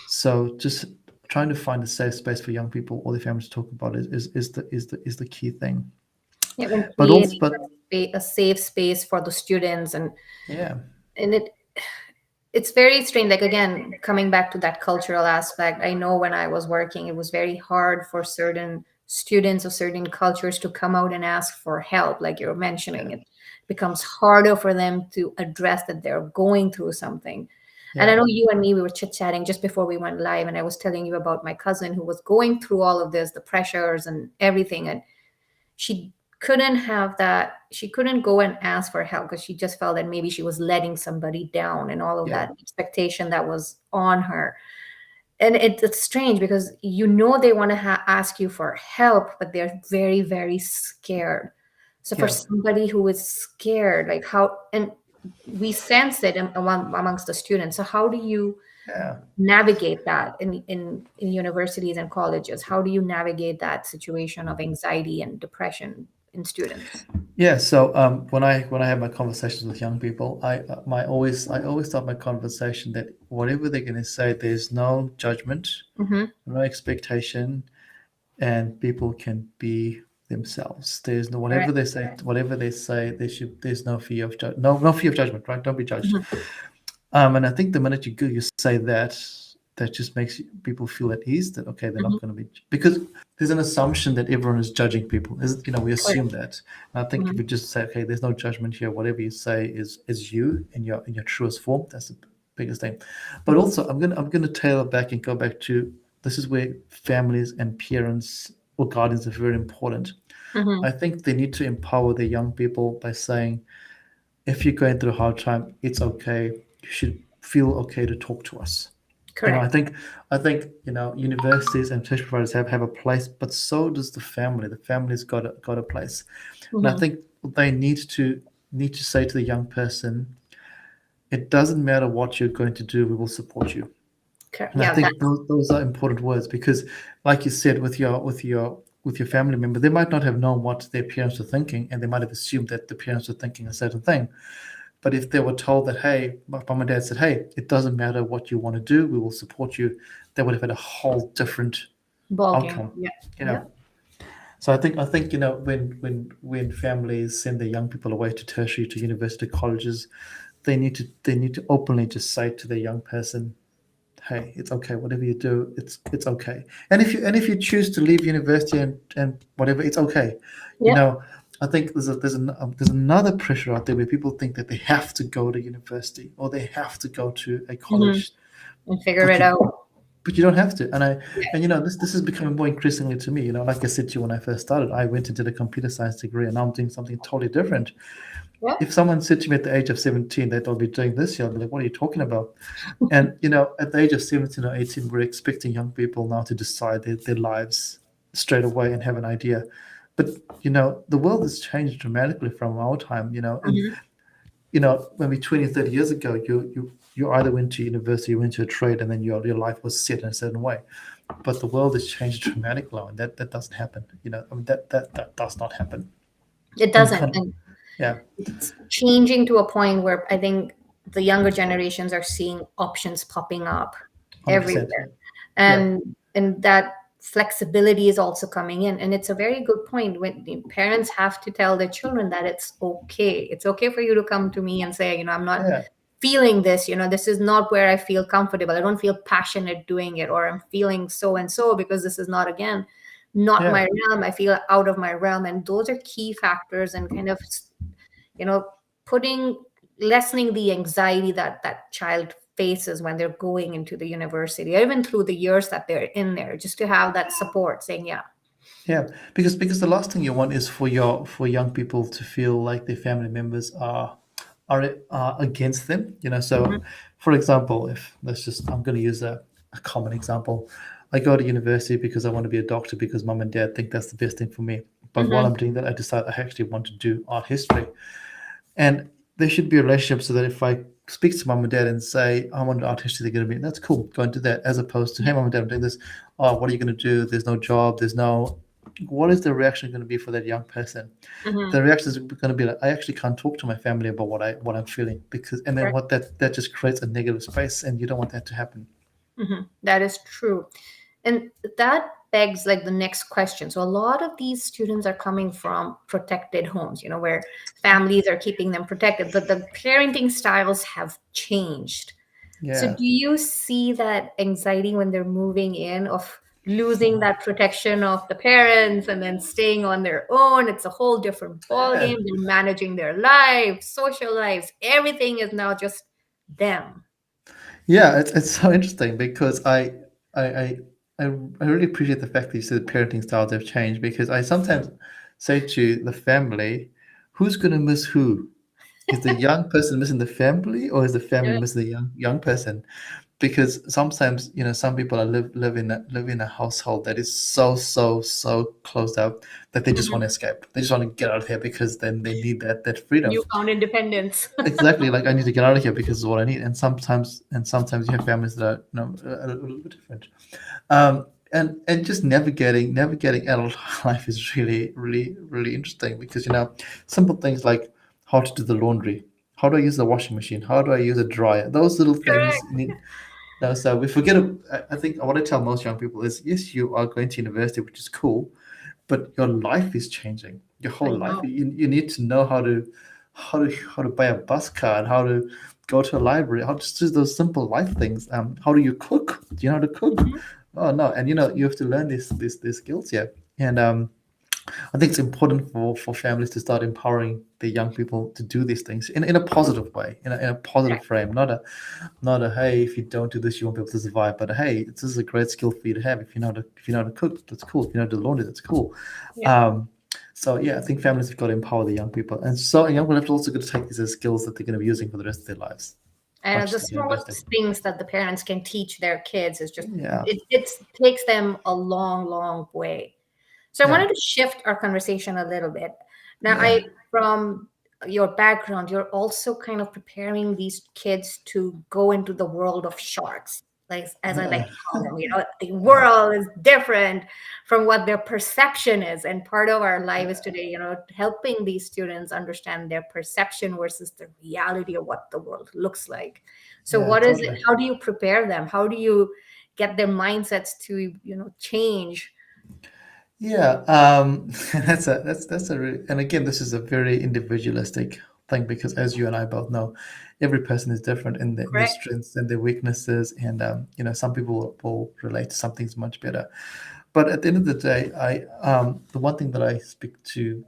So just trying to find a safe space for young people or their families to talk about it is the key thing. Yeah, and But creating also, but a safe space for the students, yeah, and it's very strange, like again coming back to that cultural aspect. I know when I was working, it was very hard for certain students of certain cultures to come out and ask for help, like you're mentioning. yeah, It becomes harder for them to address that they're going through something. And I yeah, know you and me, we were chit chatting just before we went live, and I was telling you about my cousin who was going through all of this, the pressures and everything. And she couldn't have that, she couldn't go and ask for help because she just felt that maybe she was letting somebody down, and all of yeah, that expectation that was on her. And it's strange because they want to ask you for help, but they're very, very scared. So for yeah, somebody who is scared, like how, and we sense it amongst the students. So how do you yeah. navigate that in universities and colleges? How do you navigate that situation of anxiety and depression in students? Yeah, so when I have my conversations with young people, I always start my conversation that whatever they're going to say, there's no judgment, Mm-hmm. no expectation, and people can be themselves. There's no Correct. whatever they say, there's no fear of no fear of judgment, right? Don't be judged. Mm-hmm. And I think the minute you say that, that just makes people feel at ease that okay, they're Mm-hmm. not going to be, because there's an assumption that everyone is judging people. We assume Correct. that. And I think if Mm-hmm. you just say okay, there's no judgment here. Whatever you say is you in your truest form. That's the biggest thing. But Mm-hmm. also, I'm gonna tailor back and go back to this is where families and parents or guardians are very important. Mm-hmm. I think they need to empower their young people by saying, if you're going through a hard time, it's okay. You should feel okay to talk to us. I Correct. think universities and tertiary providers have a place, but so does the family. The family's got a place, and I Mm-hmm. think they need to say to the young person, it doesn't matter what you're going to do, we will support you. Correct. And I Yeah, think that's those are important words because, like you said, with your family member, they might not have known what their parents were thinking, and they might have assumed that the parents were thinking a certain thing. But if they were told that, hey, my mom and dad said, hey, it doesn't matter what you want to do, we will support you, they would have had a whole different ball game. outcome. Yeah. You know. Yep. So I think when families send their young people away to tertiary, to university, colleges, they need to openly just say to their young person, hey, it's okay. Whatever you do, it's okay. And if you choose to leave university and whatever, it's okay. You Yep. know, I think there's another pressure out there where people think that they have to go to university or they have to go to a Mm-hmm. college And figure but it to out. but you don't have to. And Yes. this is becoming more increasingly to me. Like I said to you when I first started, I went and did a computer science degree, and now I'm doing something totally different. Yeah. If someone said to me at the age of 17 that I'll be doing this, I'll be like, what are you talking about? And at the age of 17 or 18, we're expecting young people now to decide their lives straight away and have an idea. But the world has changed dramatically from our time. And Hmm. maybe 20, 30 years ago, you either went to university, you went to a trade, and then your life was set in a certain way. But the world has changed dramatically, and that doesn't happen. I mean, that does not happen. It And doesn't. kind of, And yeah, it's changing to a point where I think the younger generations are seeing options popping up 100%. everywhere. Yeah, yeah, And that flexibility is also coming in. And it's a very good point when the parents have to tell their children that it's okay for you to come to me and say, I'm not yeah, feeling this, this is not where I feel comfortable, I don't feel passionate doing it, or I'm feeling so and so because this is not, again, not yeah. my realm, I feel out of my realm. And those are key factors, and kind of, you know putting lessening the anxiety that that child faces when they're going into the university, or even through the years that they're in there, just to have that support saying, yeah. Yeah, because the last thing you want is for young people to feel like their family members are against them. Mhm, So, for example, if let's just I'm going to use a common example. I go to university because I want to be a doctor because mom and dad think that's the best thing for me. But while mhm, I'm doing that, I decide I actually want to do art history. And there should be a relationship so that if I speak to mom and dad and say, I want art history, they're going to be, that's cool, go and do that, as opposed to, hey, yeah, mom and dad, I'm doing this. Oh, what are you going to do? There's no job. There's no, what is the reaction going to be for that young person? mhm, The reaction is going to be like, I actually can't talk to my family about what I'm feeling because, and then correct. what that just creates a negative space, and you don't want that to happen. That is true. And that begs like the next question. So a lot of these students are coming from protected homes, where families are keeping them protected, but the parenting styles have changed. So Yeah. do you see that anxiety when they're moving in, of losing that protection of the parents and then staying on their own? It's a whole different ball Yeah. game. They're managing their lives, social lives. Everything is now just them. Yeah, it's so interesting because I I I I really appreciate the fact that you said parenting styles have changed because I sometimes say to the family, who's gonna miss who? Is the young person missing the family or is the family Yeah. missing the young person? Because sometimes some people live in a household that is so closed up that they just want to Mhm. escape. They just want to get out of here because then they need that freedom. Newfound independence. Exactly, like I need to get out of here because it's what I need. And sometimes you have families that are a little bit different. And just navigating adult life is really interesting because simple things like how to do the laundry, how do I use the washing machine, how do I use a dryer, those little things Correct. need. No, so we forget. I think what I tell most young people is, yes, you are going to university, which is cool, but your life is changing. Your I whole life. know. You need to know how to buy a bus card, how to go to a library, how to just do those simple life things. How do you cook? Do you know how to cook? Mhm. Oh no, and you have to learn these skills here. And I think it's important for families to start empowering the young people to do these things in a positive way, in a positive Correct. frame, not a hey, if you don't do this, you won't be able to survive. But hey, this is a great skill for you to have. If you know how to cook, that's cool. If you know how to do laundry, that's cool. Yeah. Um, so yeah, I think families have got to empower the young people, and so young people have to also got to take these as skills that they're going to be using for the rest of their lives, not And the just at university. smallest things that the parents can teach their kids is just, Yeah, it takes them a long, long way. So I yeah, wanted to shift our conversation a little bit. Now, yeah, from your background, you're also kind of preparing these kids to go into the world of sharks, like as I like yeah, to call them. The yeah, world is different from what their perception is, and part of our life is today, helping these students understand their perception versus the reality of what the world looks like. So, yeah, what is it? totally. How do you prepare them? How do you get their mindsets to, change? Yeah, and again, this is a very individualistic thing because, as you and I both know, every person is different in their Correct. strengths and their weaknesses, and some people will relate to some things much better. But at the end of the day, the one thing that I speak to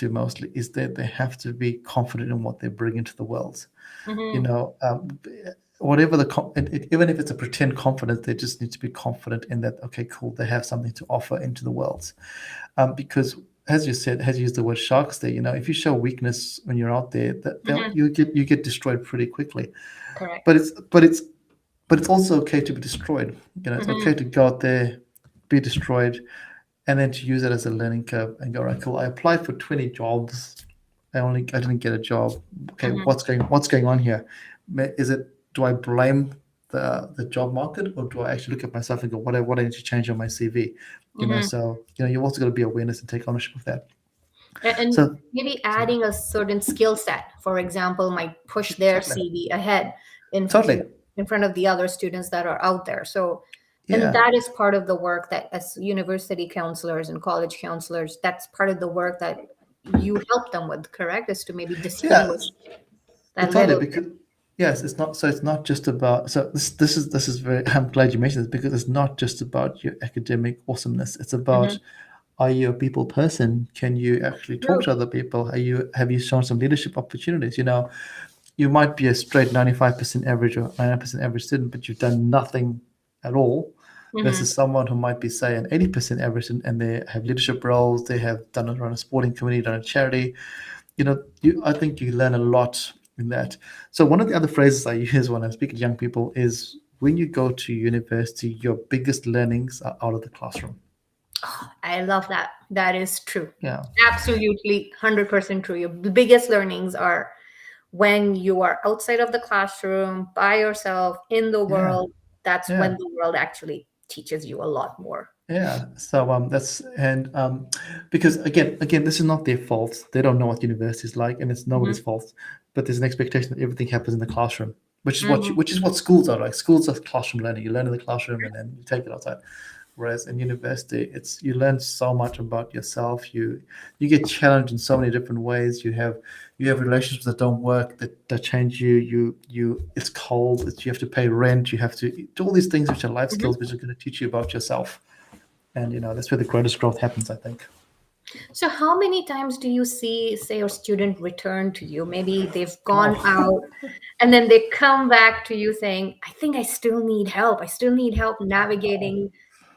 mostly is that they have to be confident in what they bring into the world. you Mhm. know, um, whatever even if it's a pretend confidence, they just need to be confident in that. Okay, cool, they have something to offer into the world. Because as you said, as you used the word sharks there, if you show weakness when you're out there, that Hmm. you get destroyed pretty quickly. Correct. But it's also okay to be destroyed. It's Hmm. okay to go out there, be destroyed, and then to use it as a learning curve and go, right, cool. I applied for 20 jobs. I didn't get a job. Okay, Hmm. what's going on here? Is it Do I blame the job market, or do I actually look at myself and go, what I need to change on my CV? Hmm. So you've also got to be awareness and take ownership of that. And So maybe adding a certain skill set, for example, might push their totally, CV ahead in totally, in front of the other students that are out there. So, and yeah, that is part of the work that as university counselors and college counselors, that's part of the work that you help them with, correct? Is to maybe yeah. distinguish that Totally, little. because yes, it's not. So it's not just about. So this is very. I'm glad you mentioned this, because it's not just about your academic awesomeness. It's about, Hmm. are you a people person? Can you actually talk True. to other people? Have you shown some leadership opportunities? You might be a straight 95% average or 99% average student, but you've done nothing at all, Hmm. versus someone who might be, say, an 80% average student, and they have leadership roles, they have done it, run a sporting committee, done a charity. I think you learn a lot in that. So one of the other phrases I use when I speak to young people is, when you go to university, your biggest learnings are out of the classroom. I love that. That is true. Yeah, Absolutely 100% true. Your biggest learnings are when you are outside of the classroom by yourself in the yeah, world. That's when yeah. the world actually teaches you a lot more. Yeah, so that's and because again, this is not their fault. They don't know what university is like, and it's nobody's Hmm. fault. But there's an expectation that everything happens in the classroom, Hmm. which is what schools are like. Schools are classroom learning. You learn in the classroom, and then you take it outside. Whereas in university, it's you learn so much about yourself. You get challenged in so many different ways. You have relationships that don't work, that change you. It's cold. You have to pay rent. You have to do all these things, which are life Hmm. skills, which are going to teach you about yourself. And that's where the greatest growth happens, I think. So, how many times do you see, say, your student return to you? Maybe they've gone Oh, out and then they come back to you saying, I think I still need help. I still need help navigating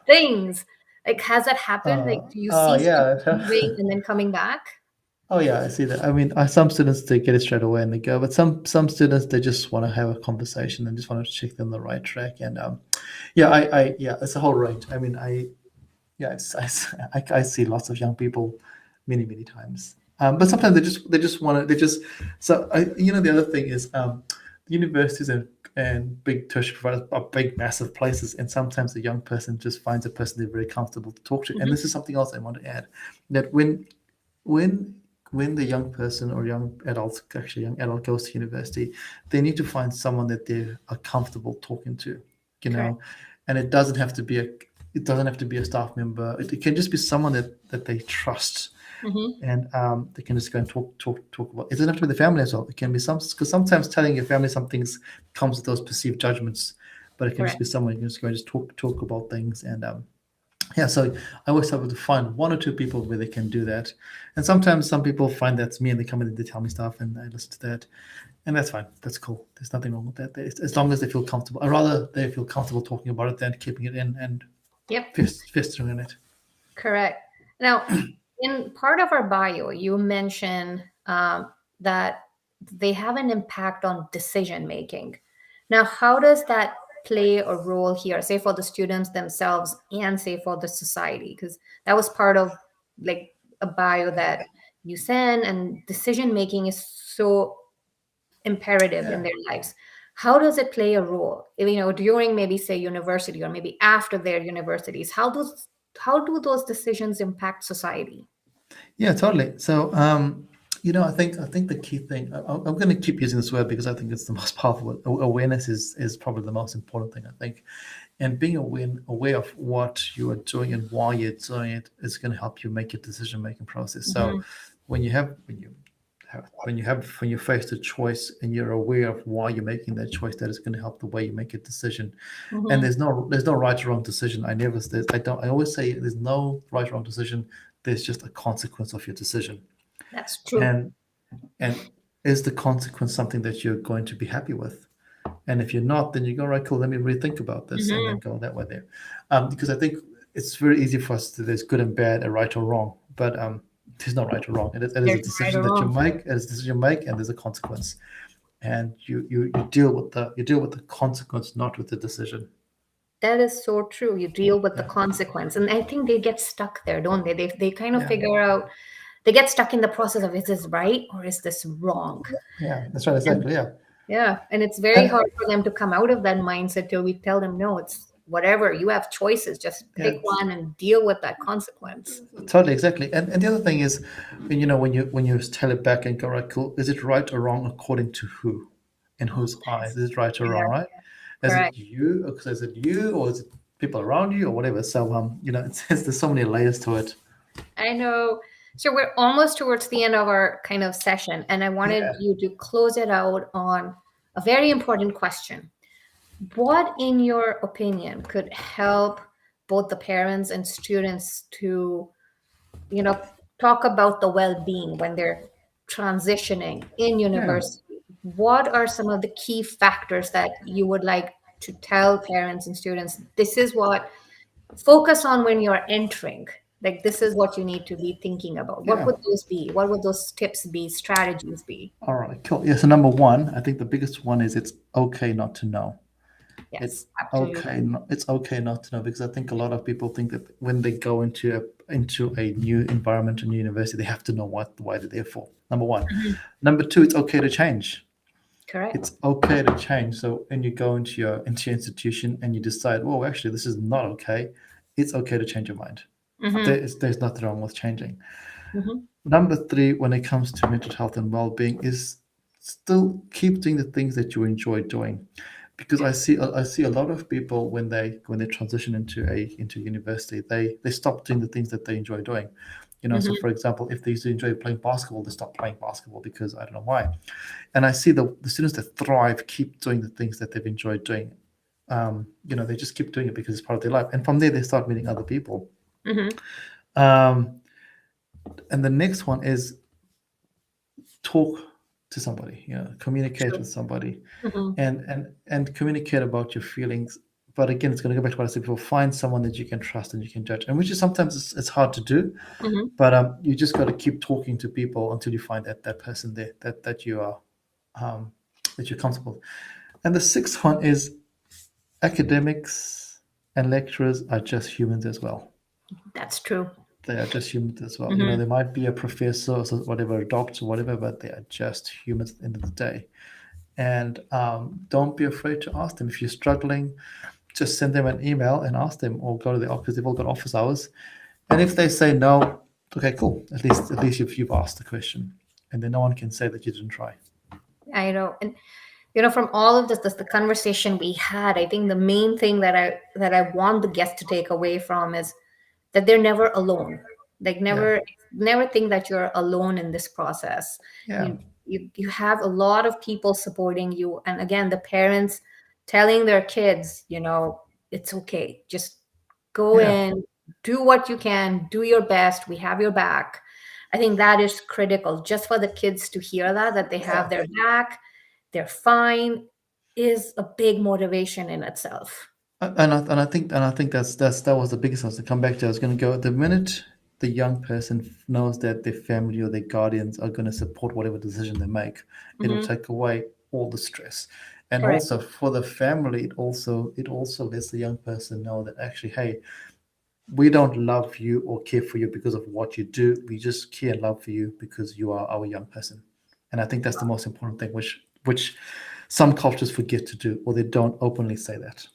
things. Like, has that happened? Like, do you see students yeah. leaving and then coming back? Oh yeah, I see that. I mean, some students, they get it straight away and they go, but some students, they just want to have a conversation and just want to check them on the right track. And yeah, yeah, it's a whole range. I mean, yeah, I see lots of young people many times. But Mhm. sometimes they just want to they just so the other thing is, universities and big tertiary providers are big massive places, and sometimes the young person just finds a person they're very comfortable to talk to. And Mhm. this is something else I want to add, that when when the young person or young adult goes to university, they need to find someone that they are comfortable talking to, you Correct. know, and it doesn't have to be a staff member. It can just be someone that they trust, Hmm. and they can just go and talk about. It doesn't have to be the family as well. It can be because sometimes telling your family some things comes with those perceived judgments, but it can just Correct. be someone you can just go and just talk about things. And yeah, so I always have to find one or two people where they can do that. And sometimes some people find that's me and they come in and they tell me stuff and I listen to that. And that's fine. That's cool. There's nothing wrong with that. As long as they feel comfortable. I rather they feel comfortable talking about it than keeping it in and Yep. festering in it. Correct. Now, in part of our bio, you mention that they have an impact on decision making. Now, how does that play a role here, say for the students themselves and say for the society? Because that was part of like a bio that you send, and decision making is so imperative in Yeah. their lives. How does it play a role, during maybe say university or maybe after their universities? How do those decisions impact society? Yeah, totally. So, I think the key thing. I'm going to keep using this word because I think it's the most powerful word. Awareness is probably the most important thing, I think, and being aware of what you are doing and why you're doing it is going to help you make your decision making process. So, Hmm. when you have when you face a choice and you're aware of why you're making that choice, that is going to help the way you make a decision. And Hmm. there's no right or wrong decision. I always say there's no right or wrong decision. There's just a consequence of your decision. That's true. And and is the consequence something that you're going to be happy with? And if you're not, then you go, right, cool, let me rethink about this, and then Hmm. go that way there. Because I think it's very easy for us to, there's good and bad, a right or wrong, but there's no right or wrong. It is a There's no right decision or that you wrong. make, it is a decision you make, and there's a consequence. And you deal with the consequence, not with the decision. That is so true. You deal with the Yeah. consequence. And I think they get stuck there, don't they? They kind of Yeah. figure out, they get stuck in the process of, is this right or is this wrong? Yeah. That's right. And Exactly. Yeah. yeah, and it's very And hard for them to come out of that mindset till we tell them, no, it's whatever. You have choices. Just yeah, pick one and deal with that consequence. totally, exactly. And the other thing is, when you tell it back and go, right, cool, is it right or wrong according to who, in Oh, whose eyes? Is it right or yeah, wrong? Right? Is it correct. you? Or is it you, or is it people around you, or whatever? So there's so many layers to it. I know. So we're almost towards the end of our kind of session, and I wanted Yeah. you to close it out on a very important question. What, in your opinion, could help both the parents and students to, you know, talk about the well-being when they're transitioning in Yeah. university? What are some of the key factors that you would like to tell parents and students? This is what focus on when you're entering. Like this is what you need to be thinking about. What Yeah. would those be? What would those tips be? Strategies be? All right. Cool. Yeah. So number one, I think the biggest one is it's okay not to know. Yes, It's absolutely. it's okay not to know, because I think a lot of people think that when they go into a new environment, a new university, they have to know why they're there for. Number one. Mhm. Number two, it's okay to change. Correct. It's okay to change. So when you go into your institution and you decide, well, actually, this is not okay, it's okay to change your mind. Hmm. There's nothing wrong with changing. Hmm. Number three, when it comes to mental health and well-being, is still keep doing the things that you enjoy doing, because I see a lot of people when they transition into university, they stop doing the things that they enjoy doing. So Hmm. for example, if they used to enjoy playing basketball, they stop playing basketball because I don't know why. And I see the students that thrive keep doing the things that they've enjoyed doing. They just keep doing it because it's part of their life, and from there they start meeting other people. Hmm. Um, and the next one is talk to somebody, communicate True. with somebody, Hmm. and communicate about your feelings. But again, it's going to go back to what I said before: find someone that you can trust and you can judge, and which is sometimes it's hard to do. Hmm. But you just got to keep talking to people until you find that person there that you are um, that you're comfortable with. And the sixth one is academics and lecturers are just humans as well. That's true. They are just humans as well. Hmm. They might be a professor or whatever, a doctor, whatever, but they are just humans at the end of the day. And don't be afraid to ask them if you're struggling. Just send them an email and ask them, or go to the office. They've all got office hours. And if they say no, okay, cool. At least you've asked the question, and then no one can say that you didn't try. I know. And from all of this, the conversation we had, I think the main thing that I want the guest to take away from is that they're never alone. Like Yeah, never think that you're alone in this process. yeah, You have a lot of people supporting you, and again, the parents telling their kids, it's okay. Just go yeah. in, do what you can, do your best. We have your back. I think that is critical just for the kids to hear that they have Yeah. their back, they're fine, is a big motivation in itself. And I think that was the biggest one to come back to. I was going to go the minute the young person knows that their family or their guardians are going to support whatever decision they make, it'll Hmm. take away all the stress. And Correct. also for the family, it also lets the young person know that actually, hey, we don't love you or care for you because of what you do. We just care and love for you because you are our young person. And I think that's the most important thing, which some cultures forget to do, or they don't openly say that.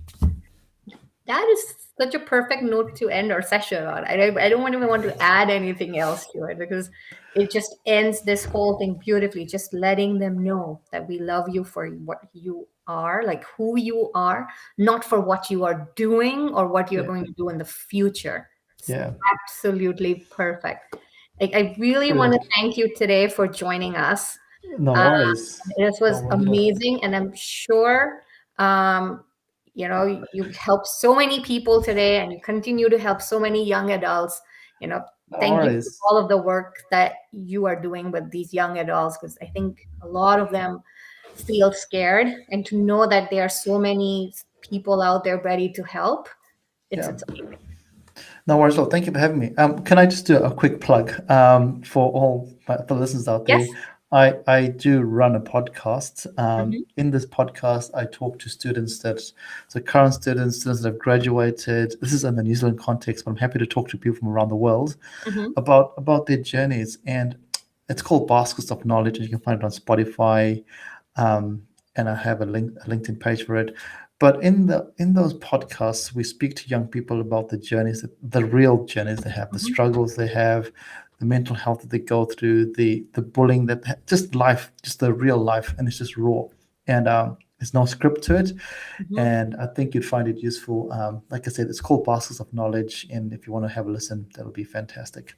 That is such a perfect note to end our session on. I don't even want to add anything else to it because it just ends this whole thing beautifully. Just letting them know that we love you for what you are, like who you are, not for what you are doing or what you're Yeah, going to do in the future. It's yeah. absolutely perfect. Like, I really want to Brilliant. thank you today for joining us. No Uh, worries. this No was worries at all. amazing, and I'm sure um, you helped so many people today, and you continue to help so many young adults. You know, No thank you for worries. all of the work that you are doing with these young adults, because I think a lot of them. feel scared, and to know that there are so many people out there ready to help, Yeah. it's amazing. No worries at all. Thank you for having me. Can I just do a quick plug for all the listeners out there? Yes. I do run a podcast. Hmm. In this podcast, I talk to students so current students that have graduated. This is in the New Zealand context, but I'm happy to talk to people from around the world Hmm. about their journeys. And it's called Baskets of Knowledge, and you can find it on Spotify. Um, and I have a LinkedIn page for it. But in those podcasts, we speak to young people about the journeys, the real journeys they have, the Hmm. struggles they have, the mental health that they go through, the bullying just life, just the real life, and it's just raw. And there's no script to it, Hmm. and I think you'd find it useful. Like I said, it's called Baskets of Knowledge, and if you want to have a listen, that'll be fantastic.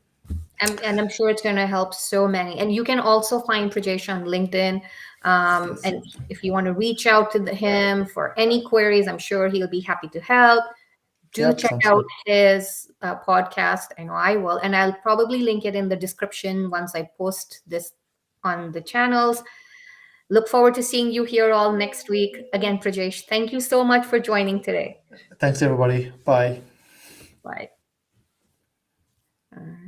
And I'm sure it's going to help so many. And you can also find Prajesh on LinkedIn. Yes. And if you want to reach out to him for any queries, I'm sure he'll be happy to help. Do Yep, check sounds out good. his podcast. I know I will. And I'll probably link it in the description once I post this on the channels. Look forward to seeing you here all next week. Again, Prajesh, thank you so much for joining today. Thanks, everybody. Bye. Bye.